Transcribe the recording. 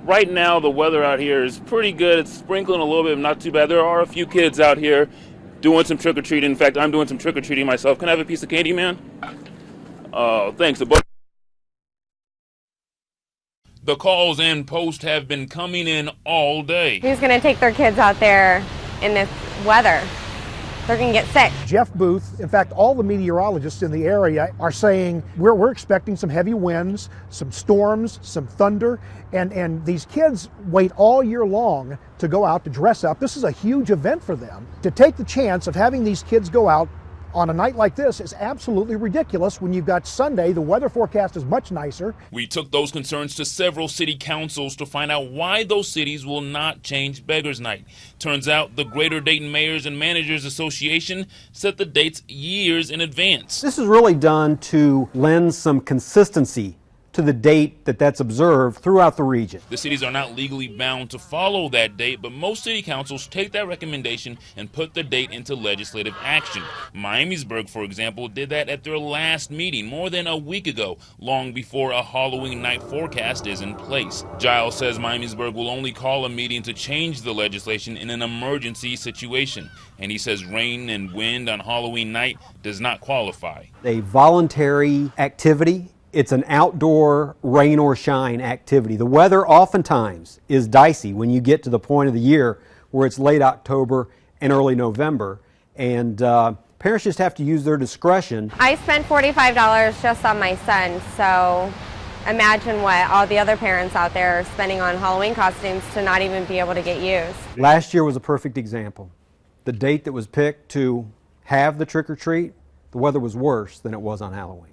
Right now, the weather out here is pretty good. It's sprinkling a little bit, not too bad. There are a few kids out here doing some trick-or-treating. In fact, I'm doing some trick-or-treating myself. Can I have a piece of candy, man? Thanks. The calls and posts have been coming in all day. Who's going to take their kids out there in this weather? They're going to get sick. Jeff Booth, in fact, all the meteorologists in the area are saying we're expecting some heavy winds, some storms, some thunder, and these kids wait all year long to go out to dress up. This is a huge event for them. To take the chance of having these kids go out on a night like this is absolutely ridiculous when you've got Sunday. The weather forecast is much nicer. We took those concerns to several city councils to find out why those cities will not change Beggar's Night. Turns out the Greater Dayton Mayors and Managers Association set the dates years in advance. This is really done to lend some consistency to the date that's observed throughout the region. The cities are not legally bound to follow that date, but most city councils take that recommendation and put the date into legislative action. Miamisburg, for example, did that at their last meeting more than a week ago, long before a Halloween night forecast is in place. Giles says Miamisburg will only call a meeting to change the legislation in an emergency situation. And he says rain and wind on Halloween night does not qualify. A voluntary activity. It's an outdoor rain or shine activity. The weather oftentimes is dicey when you get to the point of the year where it's late October and early November, and parents just have to use their discretion. I spent $45 just on my son, so imagine what all the other parents out there are spending on Halloween costumes to not even be able to get used. Last year was a perfect example. The date that was picked to have the trick-or-treat, the weather was worse than it was on Halloween.